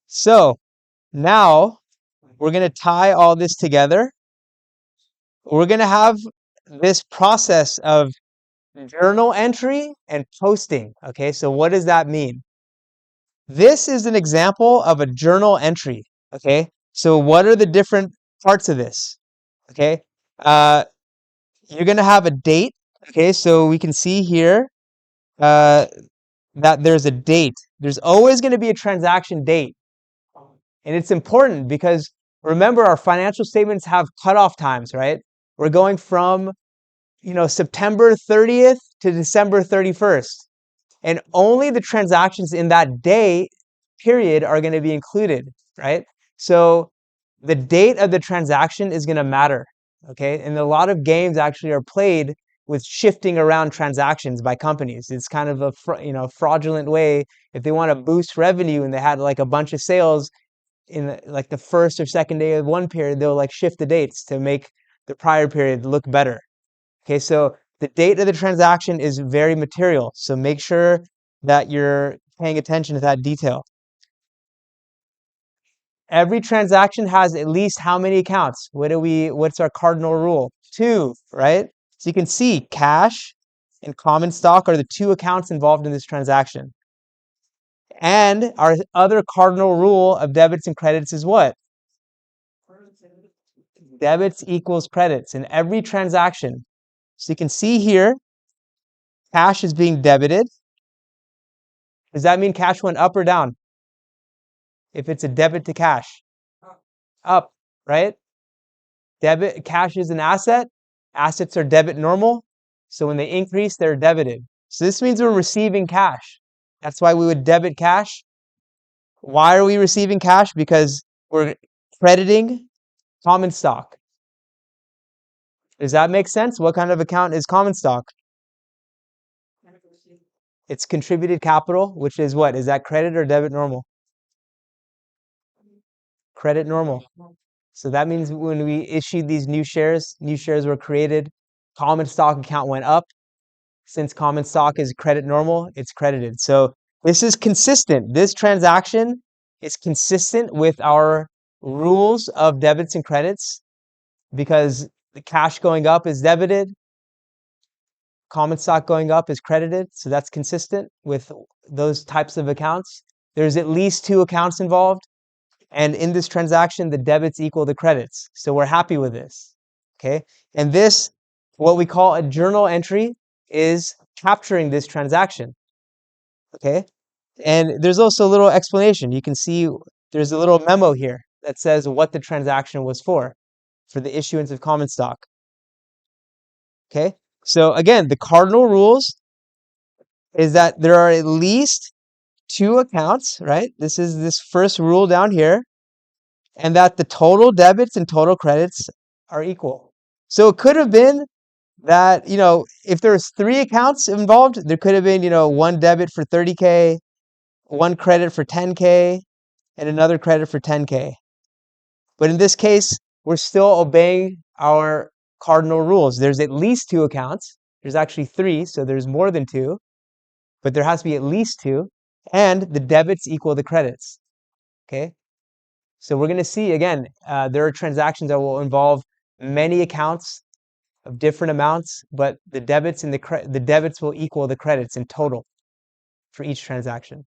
So now we're going to tie all this together. We're going to have this process of journal entry and posting. Okay, so what does that mean? This is an example of a journal entry. Okay, so what are the different parts of this? Okay, uh, you're going to have a date. Okay, so we can see here uh, that there's a date. There's always going to be a transaction date. And it's important because remember, our financial statements have cutoff times, right? We're going from, September 30th to December 31st. And only the transactions in that day period are going to be included, right? So the date of the transaction is going to matter, okay? And a lot of games actually are played with shifting around transactions by companies. It's kind of a fraudulent way. If they want to boost revenue and they had like a bunch of sales in like the first or second day of one period, they'll like shift the dates to make the prior period look better. Okay, so the date of the transaction is very material. So make sure that you're paying attention to that detail. Every transaction has at least how many accounts? What's our cardinal rule? 2, right? So you can see cash and common stock are the 2 accounts involved in this transaction. And our other cardinal rule of debits and credits is what? Debits equals credits in every transaction. So you can see here, cash is being debited. Does that mean cash went up or down? If it's a debit to cash? Up, right? Debit, cash is an asset. Assets are debit normal. So when they increase, they're debited. So this means we're receiving cash. That's why we would debit cash. Why are we receiving cash? Because we're crediting common stock. Does that make sense? What kind of account is common stock? It's contributed capital, which is what? Is that credit or debit normal? Credit normal. So that means when we issued these new shares were created, common stock account went up. Since common stock is credit normal, it's credited. So this is consistent. This transaction is consistent with our rules of debits and credits because the cash going up is debited, common stock going up is credited. So that's consistent with those types of accounts. There's at least 2 accounts involved. And in this transaction, the debits equal the credits. So we're happy with this. Okay. And this, what we call a journal entry, is capturing this transaction. Okay. And there's also a little explanation. You can see there's a little memo here that says what the transaction was for the issuance of common stock. Okay. So again, the cardinal rules is that there are at least 2 accounts, right? This is this first rule down here, and that the total debits and total credits are equal. So it could have been that, if there's 3 accounts involved, there could have been, 1 debit for 30K, 1 credit for 10K, and another credit for 10K. But in this case, we're still obeying our cardinal rules. There's at least 2 accounts. There's actually 3, so there's more than 2, but there has to be at least 2, and the debits equal the credits. Okay? So we're going to see, again, there are transactions that will involve many accounts of different amounts, but the debits and the debits will equal the credits in total for each transaction.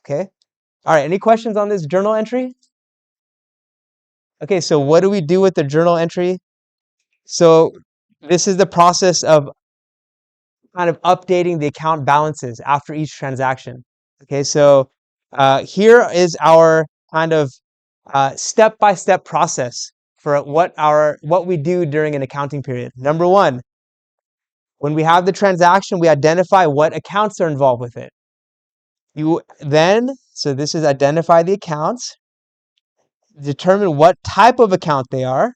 Okay? All right, any questions on this journal entry? Okay, so what do we do with the journal entry? So this is the process of kind of updating the account balances after each transaction. Okay, so here is our kind of step-by-step process for what we do during an accounting period. Number 1, when we have the transaction, we identify what accounts are involved with it. So this is identify the accounts, determine what type of account they are.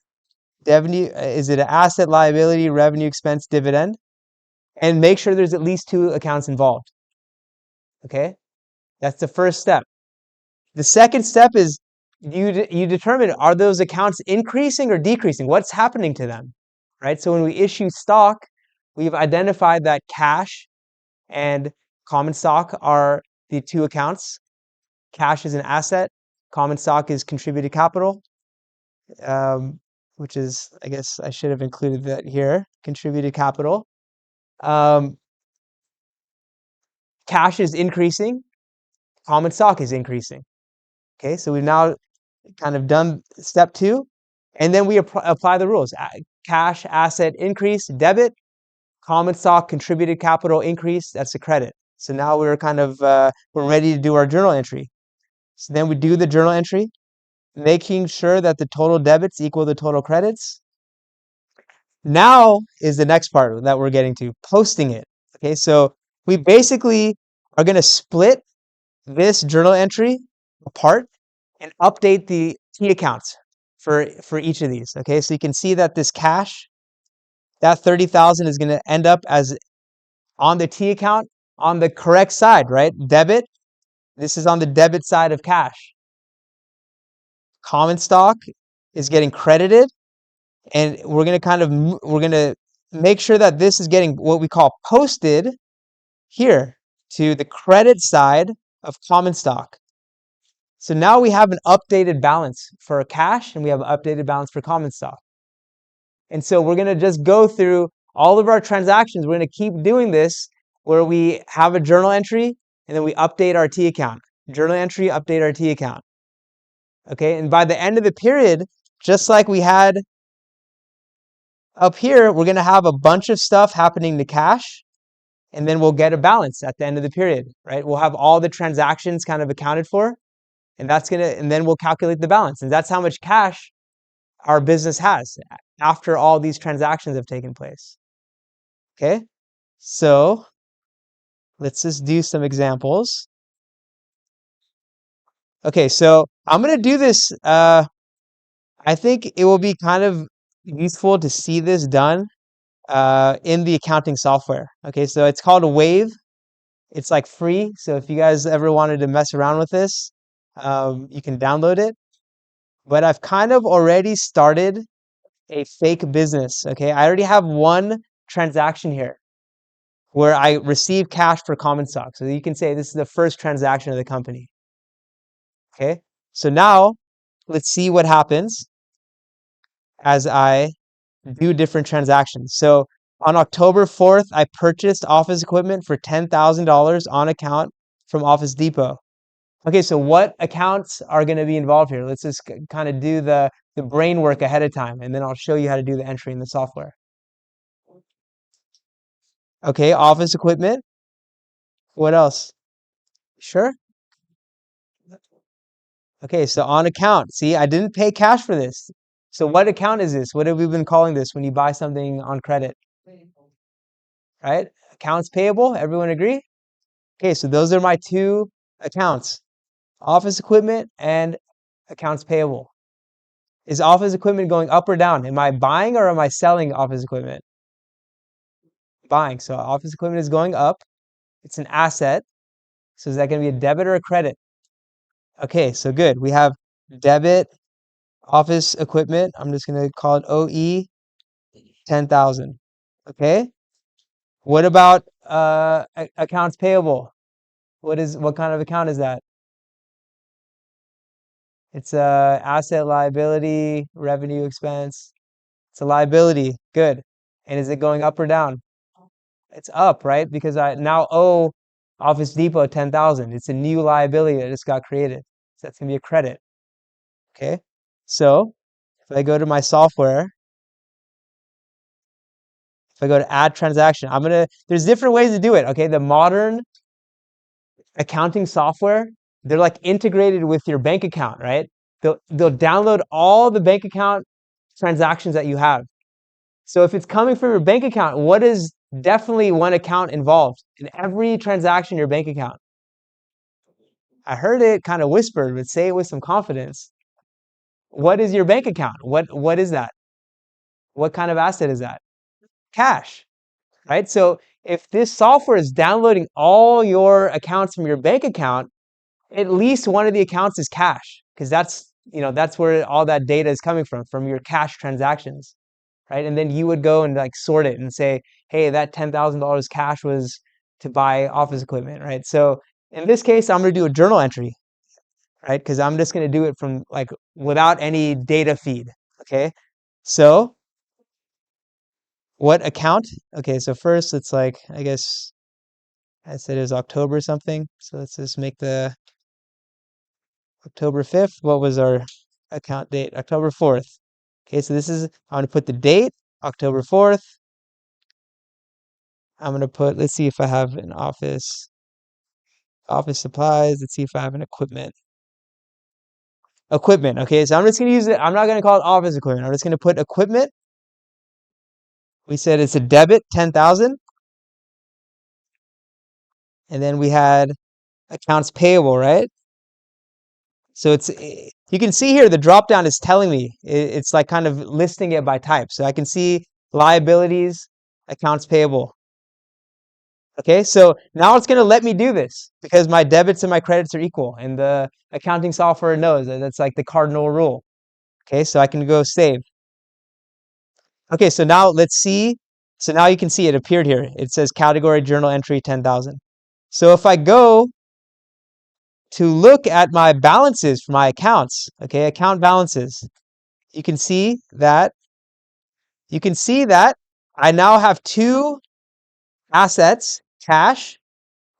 Is it an asset, liability, revenue, expense, dividend? And make sure there's at least 2 accounts involved. Okay? That's the first step. The second step is you determine, are those accounts increasing or decreasing? What's happening to them? Right? So when we issue stock, we've identified that cash and common stock are the 2 accounts. cash is an asset, common stock is contributed capital, um, which is, I guess I should have included that here, contributed capital. Um, Cash is increasing, common stock is increasing. Okay, so we've now kind of done step two, and then we apply the rules. Cash asset increase, debit, common stock contributed capital increase, that's a credit. So now we're kind of we're ready to do our journal entry. So then we do the journal entry, making sure that the total debits equal the total credits. Now is the next part that we're getting to, posting it. Okay, so we basically are going to split this journal entry apart and update the T accounts for each of these. Okay, so you can see that this cash, that 30,000 is going to end up as on the T account on the correct side, right? Debit. This is on the debit side of cash. Common stock is getting credited, and we're going to make sure that this is getting what we call posted here to the credit side of common stock. So now we have an updated balance for cash and we have an updated balance for common stock. And so we're going to just go through all of our transactions. We're going to keep doing this where we have a journal entry and then we update our T account. Journal entry, update our T account. Okay, and by the end of the period, just like we had up here, we're going to have a bunch of stuff happening to cash, and then we'll get a balance at the end of the period, right? We'll have all the transactions kind of accounted for, and then we'll calculate the balance. And that's how much cash our business has after all these transactions have taken place. Okay, so let's just do some examples. Okay, so I'm going to do this. I think it will be kind of useful to see this done in the accounting software. Okay, so it's called a Wave. It's like free. So if you guys ever wanted to mess around with this, you can download it. But I've kind of already started a fake business. Okay, I already have one transaction here where I receive cash for common stock. So you can say this is the first transaction of the company. Okay, so now let's see what happens as I do different transactions. So on October 4th, I purchased office equipment for $10,000 on account from Office Depot. Okay, so what accounts are going to be involved here? Let's just kind of do the brain work ahead of time, and then I'll show you how to do the entry in the software. Okay, office equipment. What else? Sure. Okay, so on account. See, I didn't pay cash for this. So what account is this? What have we been calling this when you buy something on credit? Right? Accounts payable. Everyone agree? Okay, so those are my two accounts. Office equipment and accounts payable. Is office equipment going up or down? Am I buying or am I selling office equipment? Buying. So office equipment is going up. It's an asset. So is that going to be a debit or a credit? Okay, so good. We have debit office equipment. I'm just going to call it OE 10,000. Okay. What about accounts payable? What kind of account is that? It's a asset, liability, revenue, expense. It's a liability. Good. And is it going up or down? It's up, right? Because I now owe Office Depot 10,000. It's a new liability that just got created. So that's gonna be a credit. Okay. So if I go to my software, if I go to add transaction, there's different ways to do it. Okay. The modern accounting software, they're like integrated with your bank account, right? They'll download all the bank account transactions that you have. So if it's coming from your bank account, what is definitely one account involved in every transaction in your bank account? I heard it kind of whispered, but say it with some confidence. What is your bank account? What is that? What kind of asset is that? Cash, right? So if this software is downloading all your accounts from your bank account, at least one of the accounts is cash, because that's where all that data is coming from your cash transactions, right? And then you would go and like sort it and say, hey, that $10,000 cash was to buy office equipment, right? So in this case, I'm going to do a journal entry. right? Because I'm just going to do it from like without any data feed. Okay. So what account? Okay. So first it's like, I guess I said it was October something. So let's just make the October 5th. What was our account date? October 4th. Okay. So this is, I'm going to put the date, October 4th. I'm going to put, let's see if I have an office supplies. Let's see if I have an equipment. Equipment. Okay. So I'm just going to use it. I'm not going to call it office equipment. I'm just going to put equipment. We said it's a debit, 10,000. And then we had accounts payable, right? So you can see here the drop down is telling me it's like kind of listing it by type. So I can see liabilities, accounts payable. Okay, so now it's going to let me do this because my debits and my credits are equal, and the accounting software knows that that's like the cardinal rule. Okay, so I can go save. Okay, so now let's see. So now you can see it appeared here. It says category journal entry 10,000. So if I go to look at my balances for my accounts, okay, account balances, you can see that I now have two assets, cash.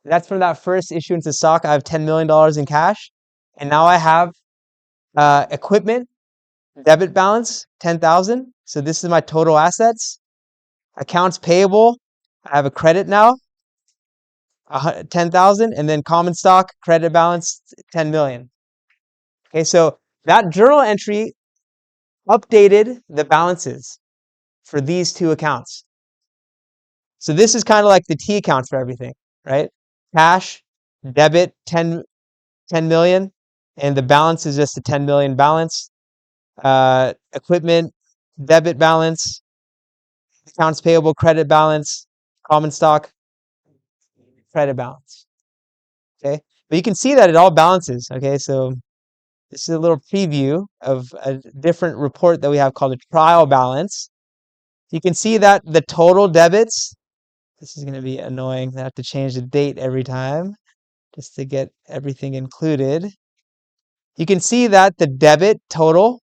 That's from that first issuance of stock. I have $10 million in cash. And now I have equipment, debit balance, 10,000. So this is my total assets. Accounts payable, I have a credit now, 10,000. And then common stock, credit balance, 10 million. Okay, so that journal entry updated the balances for these two accounts. So this is kind of like the T account for everything, right? Cash, debit, 10 million, and the balance is just a 10 million balance. Equipment, debit balance, accounts payable, credit balance, common stock, credit balance. Okay, but you can see that it all balances. Okay, so this is a little preview of a different report that we have called a trial balance. You can see that the total debits, this is going to be annoying. I have to change the date every time just to get everything included. You can see that the debit total,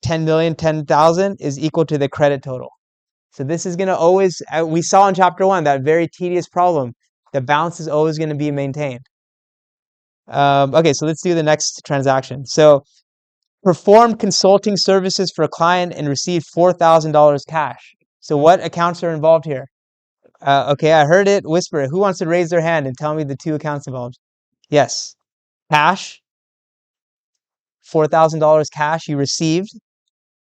10,000,000, is equal to the credit total. So this is going to always, we saw in chapter 1, that very tedious problem. The balance is always going to be maintained. Okay, so let's do the next transaction. So performed consulting services for a client and received $4,000 cash. So what accounts are involved here? Okay, I heard it. Whisper it. Who wants to raise their hand and tell me the two accounts involved? Yes. Cash, $4,000 cash you received.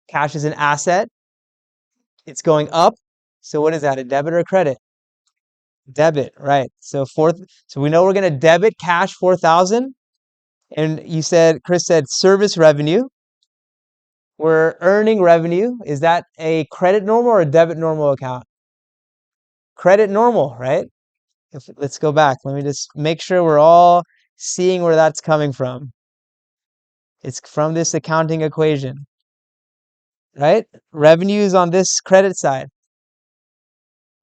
Cash is an asset. It's going up. So what is that? A debit or a credit? Debit, right. So we know we're going to debit cash 4,000. And Chris said service revenue. We're earning revenue. Is that a credit normal or a debit normal account? Credit normal, right? Let's go back. Let me just make sure we're all seeing where that's coming from. It's from this accounting equation, right? Revenue is on this credit side.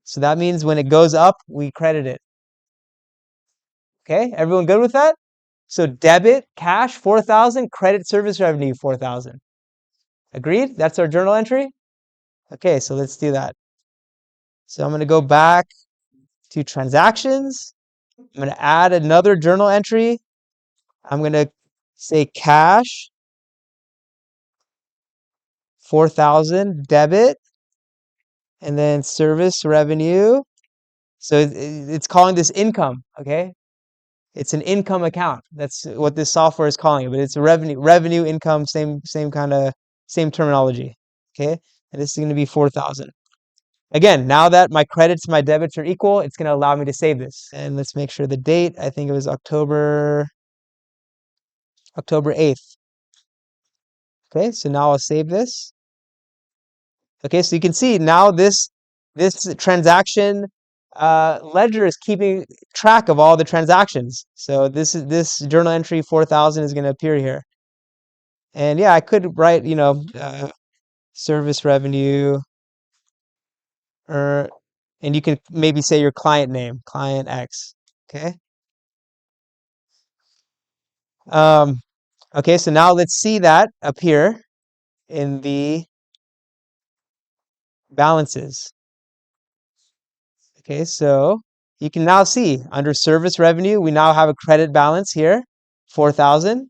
So that means when it goes up, we credit it. Okay, everyone good with that? So debit cash 4,000, credit service revenue 4,000. Agreed? That's our journal entry? Okay, so let's do that. So I'm going to go back to transactions. I'm going to add another journal entry. I'm going to say cash 4,000 debit, and then service revenue. So it's calling this income, okay? It's an income account. That's what this software is calling it, but it's a revenue, income, same kind of, same terminology, okay? And this is going to be 4,000. Again, now that my credits and my debits are equal, it's going to allow me to save this. And let's make sure the date, I think it was October 8th. Okay, so now I'll save this. Okay, so you can see now this transaction ledger is keeping track of all the transactions. So this journal entry 4,000 is going to appear here. And yeah, I could write, service revenue, or and you can maybe say your client name, client X. Okay. Um, okay, so now let's see that appear in the balances. Okay, so you can now see under service revenue, we now have a credit balance here, 4,000,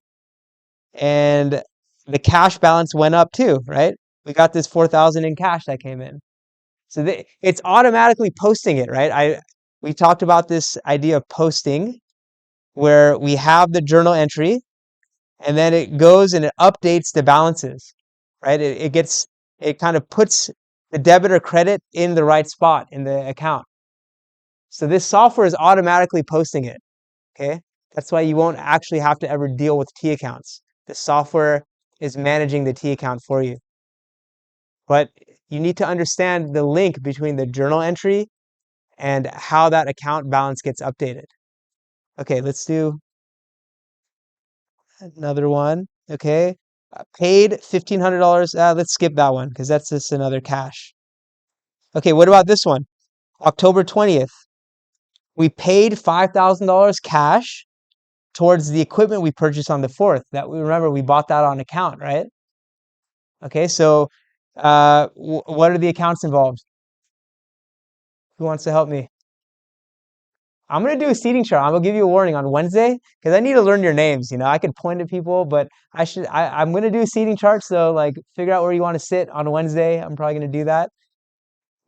and the cash balance went up too, right? We got this 4,000 in cash that came in. So it's automatically posting it, right? We talked about this idea of posting where we have the journal entry and then it goes and it updates the balances, right? It kind of puts the debit or credit in the right spot in the account. So this software is automatically posting it, okay? That's why you won't actually have to ever deal with T accounts. The software is managing the T account for you. But you need to understand the link between the journal entry and how that account balance gets updated. Okay, let's do another one. Okay, paid $1,500. Let's skip that one because that's just another cash. Okay, what about this one? October 20th. We paid $5,000 cash towards the equipment we purchased on the 4th. That we remember we bought that on account, right? Okay, so what are the accounts involved? Who wants to help me? I'm gonna do a seating chart. I'm gonna give you a warning on Wednesday because I need to learn your names. You know, I could point at people, but I'm gonna do a seating chart. So like, figure out where you want to sit on Wednesday. I'm probably gonna do that.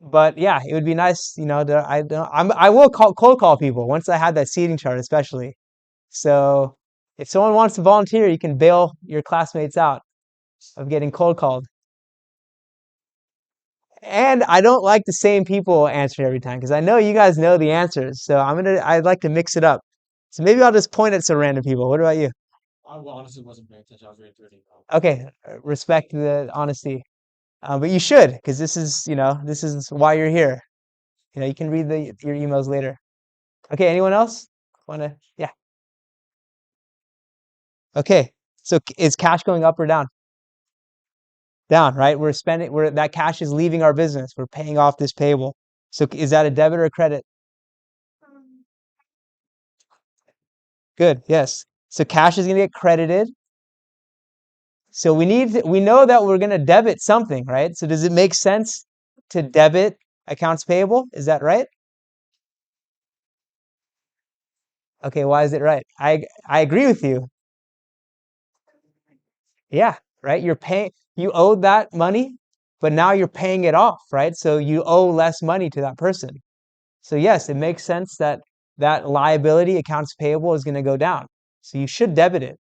But yeah, it would be nice. You know, I will cold call people once I have that seating chart, especially. So if someone wants to volunteer, you can bail your classmates out of getting cold called. And I don't like the same people answering every time because I know you guys know the answers. So I'd like to mix it up. So maybe I'll just point at some random people. What about you? Okay, respect the honesty. But you should, because this is why you're here. You know, you can read your emails later. Okay, anyone else? Yeah. Okay. So is cash going up or down? Down, right? That cash is leaving our business. We're paying off this payable. So is that a debit or a credit? Good, yes. So cash is going to get credited. So we know that we're going to debit something, right? So does it make sense to debit accounts payable? Is that right? Okay, why is it right? I agree with you. Yeah, right? You owed that money, but now you're paying it off, right? So you owe less money to that person. So yes, it makes sense that that liability accounts payable is going to go down. So you should debit it.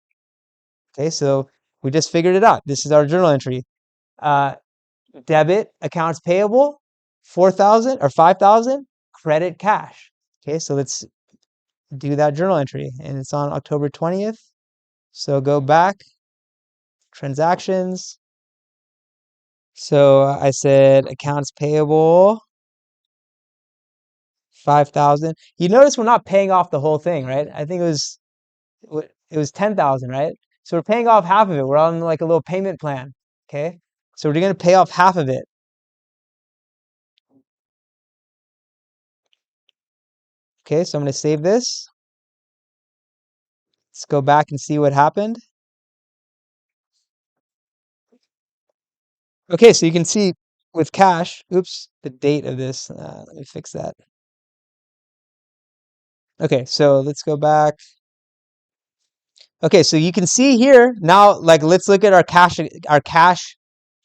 Okay, so we just figured it out. This is our journal entry. Uh, Debit accounts payable, 4,000 or 5,000, credit cash. Okay, so let's do that journal entry and it's on October 20th. So go back, transactions. So I said accounts payable, 5,000. You notice we're not paying off the whole thing, right? I think it was 10,000, right? So we're paying off half of it. We're on like a little payment plan. Okay. So we're going to pay off half of it. Okay. So I'm going to save this. Let's go back and see what happened. Okay. So you can see with cash, oops, the date of this. Let me fix that. Okay. So let's go back. Okay. So you can see here now, like, let's look at our cash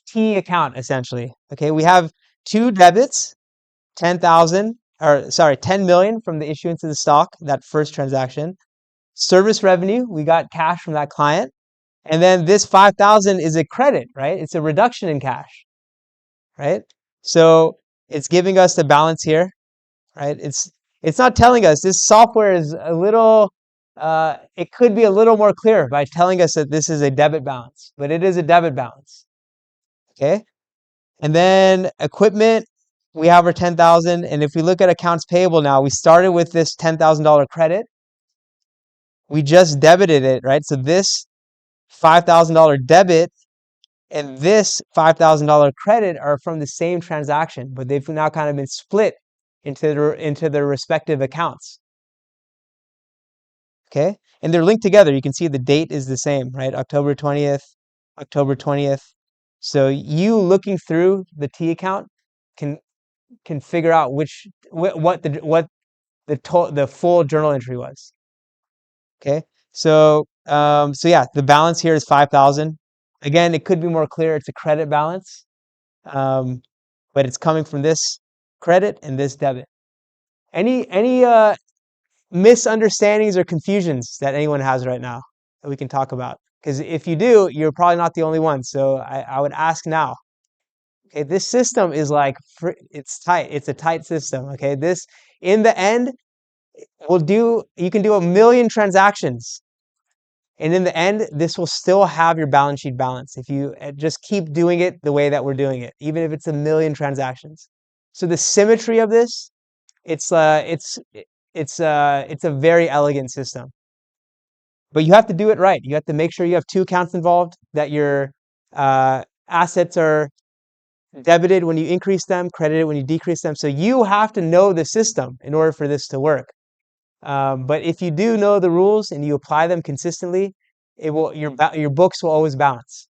T account essentially. Okay. We have two debits, 10,000 or sorry, 10 million from the issuance of the stock, that first transaction. Service revenue, we got cash from that client. And then this 5,000 is a credit, right? It's a reduction in cash, right? So it's giving us the balance here, right? It's not telling us. This software is a little it could be a little more clear by telling us that this is a debit balance, but it is a debit balance. Okay? And then equipment, we have our 10,000. And if we look at accounts payable now, we started with this $10,000 credit. We just debited it, right? So this $5,000 debit and this $5,000 credit are from the same transaction, but they've now kind of been split into their respective accounts. Okay, and they're linked together. You can see the date is the same, right? October 20th, October 20th. So you looking through the T account can figure out what the full journal entry was. Okay, so yeah, the balance here is 5,000. Again, it could be more clear. It's a credit balance, um, but it's coming from this credit and this debit. Any misunderstandings or confusions that anyone has right now that we can talk about? Because if you do, you're probably not the only one. So I would ask now. Okay, this system is like it's tight. It's a tight system. Okay, this in the end you can do a million transactions, and in the end, this will still have your balance sheet balance if you just keep doing it the way that we're doing it, even if it's a million transactions. So the symmetry of this, it's uh, it's it's a very elegant system, but you have to do it right. You have to make sure you have two accounts involved, that your assets are debited when you increase them, credited when you decrease them. So you have to know the system in order for this to work. But if you do know the rules and you apply them consistently, your books will always balance.